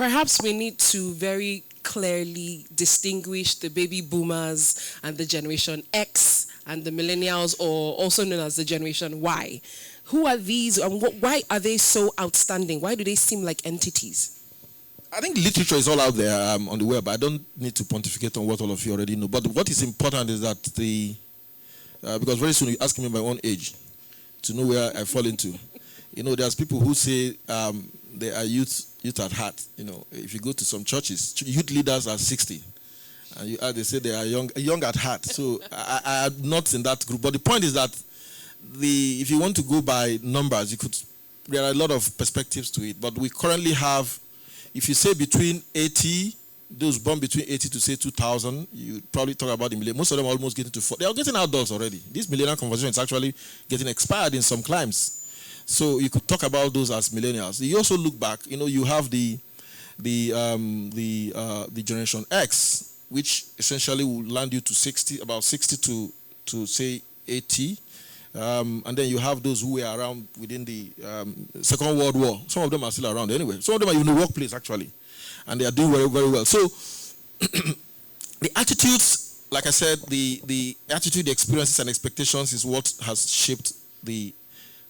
Perhaps we need to very clearly distinguish the baby boomers and the Generation X and the millennials, or also known as the Generation Y. Who are these and why are they so outstanding? Why do they seem like entities? I think literature is all out there on the web. I don't need to pontificate on what all of you already know. But what is important is that because very soon you ask me my own age to know where I fall into. There's people who say they are youth at heart. If you go to some churches, youth leaders are 60. And they say they are young at heart. So I am not in that group. But the point is that if you want to go by numbers, there are a lot of perspectives to it. But we currently have, if you say between 80, those born between 80 to say 2000, you probably talk about the millennials. Most of them are almost getting to 40. They are getting adults already. This millennial conversation is actually getting expired in some climes. So you could talk about those as millennials. You also look back, you have the Generation X, which essentially will land you to about 60 to say 80. And then you have those who were around within the Second World War. Some of them are still around anyway. Some of them are in the workplace actually. And they are doing very, very well. So the attitudes, like I said, the attitude, the experiences and expectations is what has shaped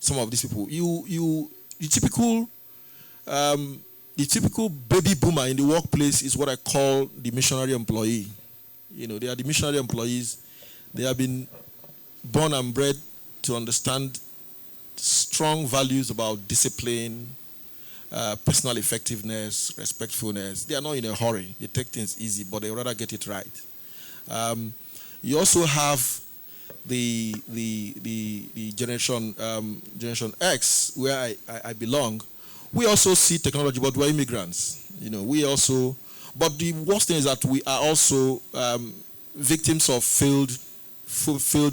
some of these people. The typical baby boomer in the workplace is what I call the missionary employee. They are the missionary employees. They have been born and bred to understand strong values about discipline, personal effectiveness, respectfulness. They are not in a hurry. They take things easy, but they rather get it right. You also have the Generation X, where I belong. We also see technology, but we're immigrants. But the worst thing is that we are also victims of failed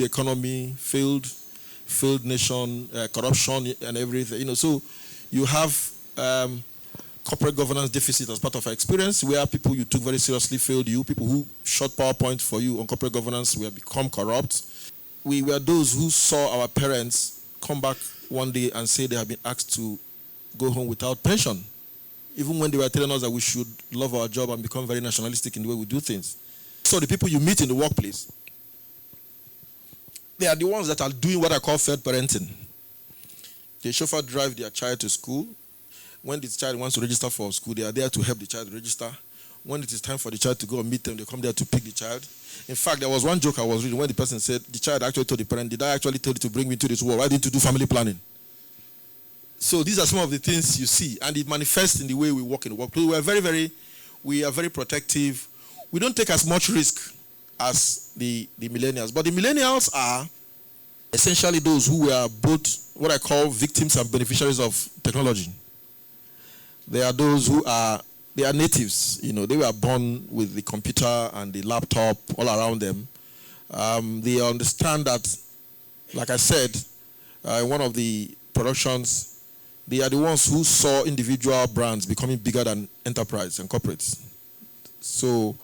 economy, failed nation, corruption and everything. So you have corporate governance deficit as part of our experience, where people you took very seriously failed you. People who shot PowerPoint for you on corporate governance will become corrupt. We were those who saw our parents come back one day and say they have been asked to go home without pension, even when they were telling us that we should love our job and become very nationalistic in the way we do things. So the people you meet in the workplace, they are the ones that are doing what I call third parenting. They chauffeur drive their child to school. When the child wants to register for school, they are there to help the child register. When it is time for the child to go and meet them, they come there to pick the child. In fact, there was one joke I was reading when the person said, the child actually told the parent, did I actually tell you to bring me to this world? Why didn't you do family planning? So these are some of the things you see, and it manifests in the way we work in the workplace. We are very protective. We don't take as much risk as the millennials. But the millennials are essentially those who were both what I call victims and beneficiaries of technology. They are those they are natives. They were born with the computer and the laptop all around them. They understand that, like I said, in one of the productions, they are the ones who saw individual brands becoming bigger than enterprise and corporates. So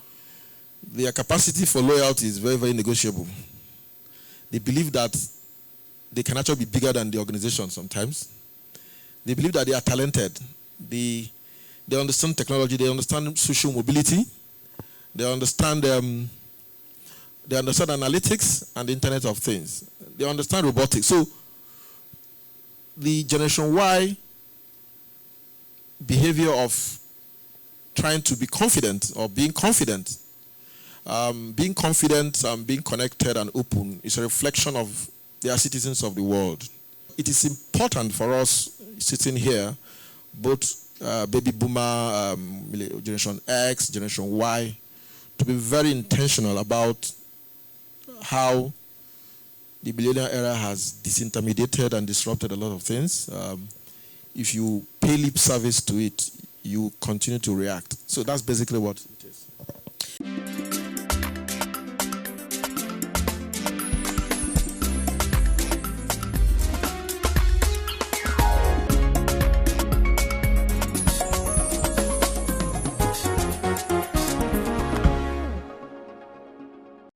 their capacity for loyalty is very, very negotiable. They believe that they can actually be bigger than the organization sometimes. They believe that they are talented. They understand technology. They understand social mobility. They understand analytics and the Internet of Things. They understand robotics. So the Generation Y behavior of trying to be confident or being confident and being connected and open is a reflection of they are citizens of the world. It is important for us sitting here, both baby boomer, Generation X, Generation Y, to be very intentional about how the millennial era has disintermediated and disrupted a lot of things. If you pay lip service to it, you continue to react. So that's basically what